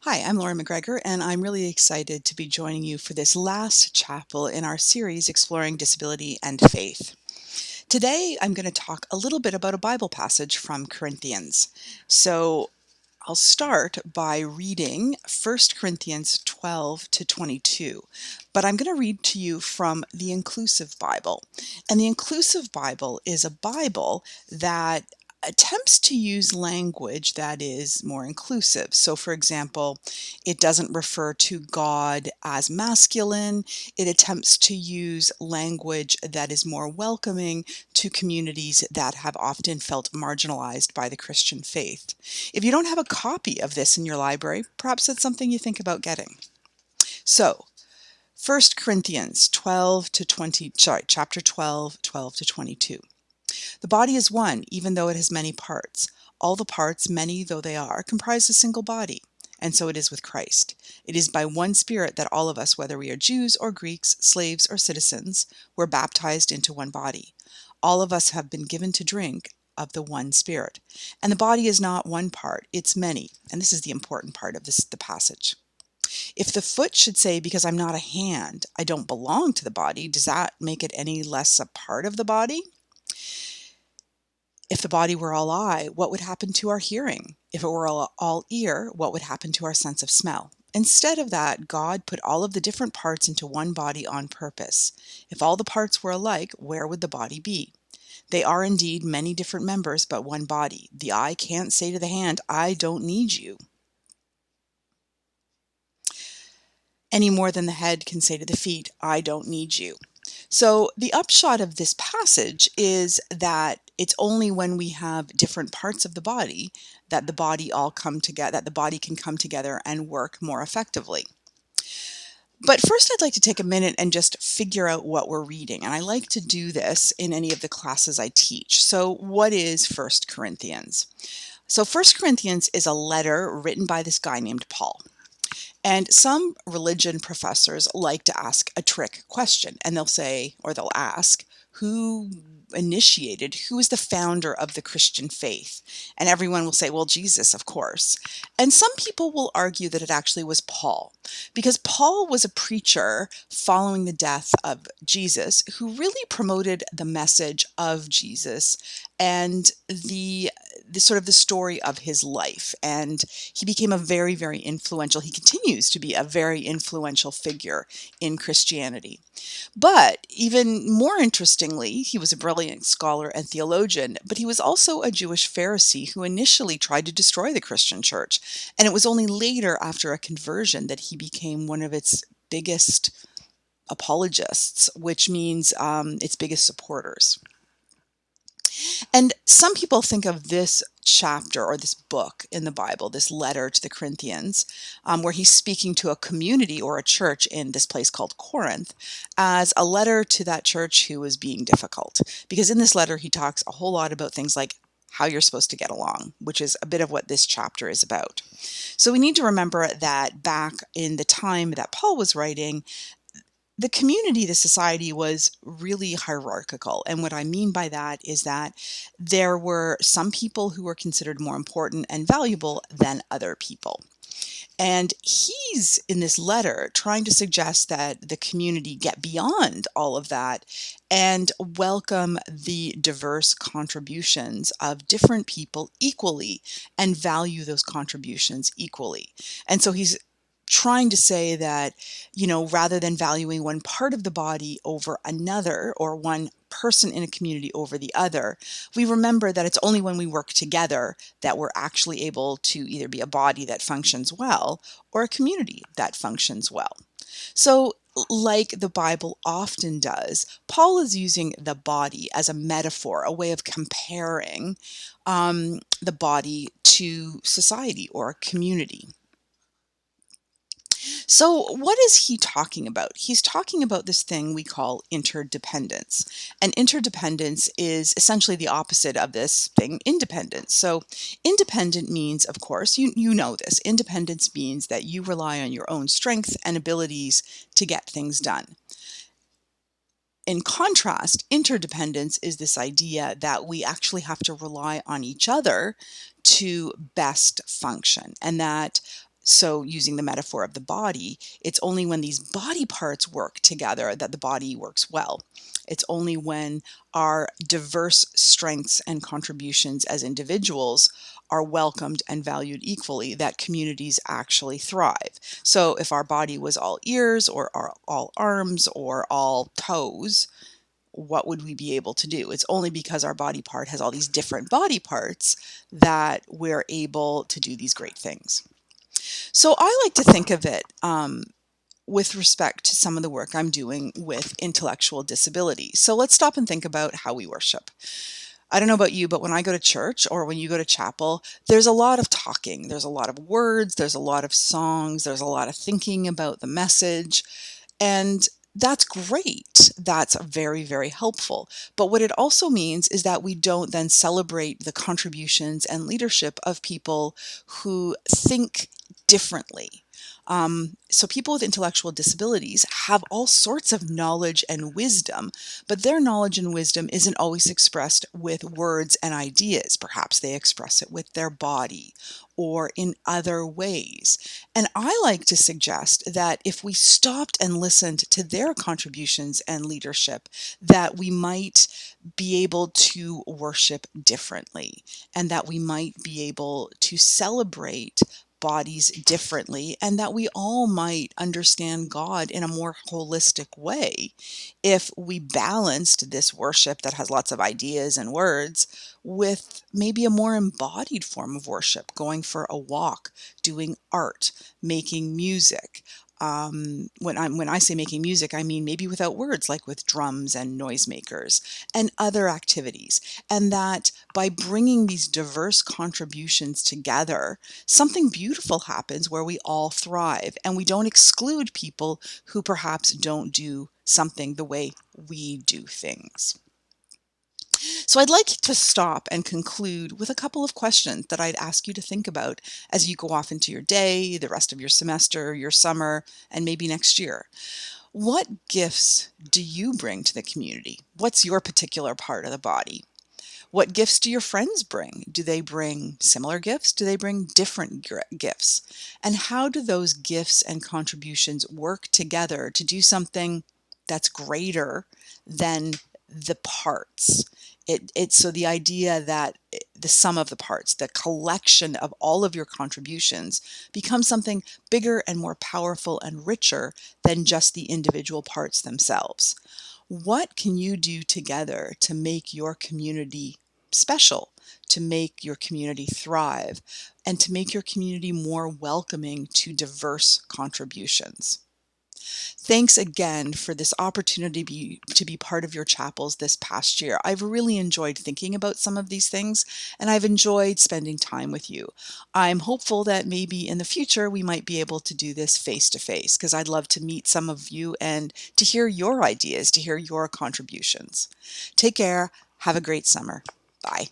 Hi, I'm Laura McGregor, and I'm really excited to be joining you for this last chapel in our series exploring disability and faith. Today, I'm going to talk a little bit about a Bible passage from Corinthians. So I'll start by reading 1 Corinthians 12 to 22, but I'm going to read to you from the Inclusive Bible. And the Inclusive Bible is a Bible that attempts to use language that is more inclusive. So, for example, it doesn't refer to God as masculine. It attempts to use language that is more welcoming to communities that have often felt marginalized by the Christian faith. If you don't have a copy of this in your library, perhaps that's something you think about getting. So, 1 Corinthians 12 to 20, chapter 12, 12 to 22. The body is one, even though it has many parts. All the parts, many though they are, comprise a single body. And so it is with Christ. It is by one Spirit that all of us, whether we are Jews or Greeks, slaves or citizens, were baptized into one body. All of us have been given to drink of the one Spirit. And the body is not one part, it's many. And this is the important part of the passage. If the foot should say, because I'm not a hand, I don't belong to the body, does that make it any less a part of the body? If the body were all eye, what would happen to our hearing? If it were all ear, what would happen to our sense of smell? Instead of that, God put all of the different parts into one body on purpose. If all the parts were alike, where would the body be? They are indeed many different members, but one body. The eye can't say to the hand, I don't need you, any more than the head can say to the feet, I don't need you. So the upshot of this passage is that it's only when we have different parts of the body that the body all come together, that the body can come together and work more effectively. But first, I'd like to take a minute and just figure out what we're reading. And I like to do this in any of the classes I teach. So what is 1 Corinthians? So 1 Corinthians is a letter written by this guy named Paul. And some religion professors like to ask a trick question, and they'll say, or they'll ask, who is the founder of the Christian faith? And everyone will say, well, Jesus, of course. And some people will argue that it actually was Paul, because Paul was a preacher following the death of Jesus who really promoted the message of Jesus and the sort of the story of his life. And he became a very, very influential, he continues to be a very influential figure in Christianity. But even more interestingly, he was a brilliant scholar and theologian, but he was also a Jewish Pharisee who initially tried to destroy the Christian church. And it was only later, after a conversion, that he became one of its biggest apologists, which means its biggest supporters. And some people think of this chapter or this book in the Bible, this letter to the Corinthians, where he's speaking to a community or a church in this place called Corinth, as a letter to that church who was being difficult. Because in this letter, he talks a whole lot about things like how you're supposed to get along, which is a bit of what this chapter is about. So we need to remember that back in the time that Paul was writing, the community, the society was really hierarchical. And what I mean by that is that there were some people who were considered more important and valuable than other people. And he's, in this letter, trying to suggest that the community get beyond all of that and welcome the diverse contributions of different people equally and value those contributions equally. And so he's trying to say that, rather than valuing one part of the body over another or one person in a community over the other, we remember that it's only when we work together that we're actually able to either be a body that functions well or a community that functions well. So, like the Bible often does, Paul is using the body as a metaphor, a way of comparing the body to society or a community. So what is he talking about? He's talking about this thing we call interdependence. And interdependence is essentially the opposite of this thing, independence. So independent means, of course, you know this. Independence means that you rely on your own strength and abilities to get things done. In contrast, interdependence is this idea that we actually have to rely on each other to best function, and that So using the metaphor of the body, it's only when these body parts work together that the body works well. It's only when our diverse strengths and contributions as individuals are welcomed and valued equally that communities actually thrive. So if our body was all ears or all arms or all toes, what would we be able to do? It's only because our body part has all these different body parts that we're able to do these great things. So I like to think of it with respect to some of the work I'm doing with intellectual disability. So let's stop and think about how we worship. I don't know about you, but when I go to church or when you go to chapel, there's a lot of talking. There's a lot of words, there's a lot of songs, there's a lot of thinking about the message. And that's great. That's very, very helpful. But what it also means is that we don't then celebrate the contributions and leadership of people who think differently. So people with intellectual disabilities have all sorts of knowledge and wisdom, but their knowledge and wisdom isn't always expressed with words and ideas. Perhaps they express it with their body or in other ways. And I like to suggest that if we stopped and listened to their contributions and leadership, that we might be able to worship differently and that we might be able to celebrate bodies differently, and that we all might understand God in a more holistic way if we balanced this worship that has lots of ideas and words with maybe a more embodied form of worship, going for a walk, doing art, making music. When I say making music, I mean maybe without words, like with drums and noisemakers and other activities. And that by bringing these diverse contributions together, something beautiful happens where we all thrive and we don't exclude people who perhaps don't do something the way we do things. So I'd like to stop and conclude with a couple of questions that I'd ask you to think about as you go off into your day, the rest of your semester, your summer, and maybe next year. What gifts do you bring to the community? What's your particular part of the body? What gifts do your friends bring? Do they bring similar gifts? Do they bring different gifts? And how do those gifts and contributions work together to do something that's greater than the parts? It's so the idea that the sum of the parts, the collection of all of your contributions becomes something bigger and more powerful and richer than just the individual parts themselves. What can you do together to make your community special, to make your community thrive, and to make your community more welcoming to diverse contributions? Thanks again for this opportunity to be part of your chapels this past year. I've really enjoyed thinking about some of these things, and I've enjoyed spending time with you. I'm hopeful that maybe in the future we might be able to do this face to face, because I'd love to meet some of you and to hear your ideas, to hear your contributions. Take care. Have a great summer. Bye.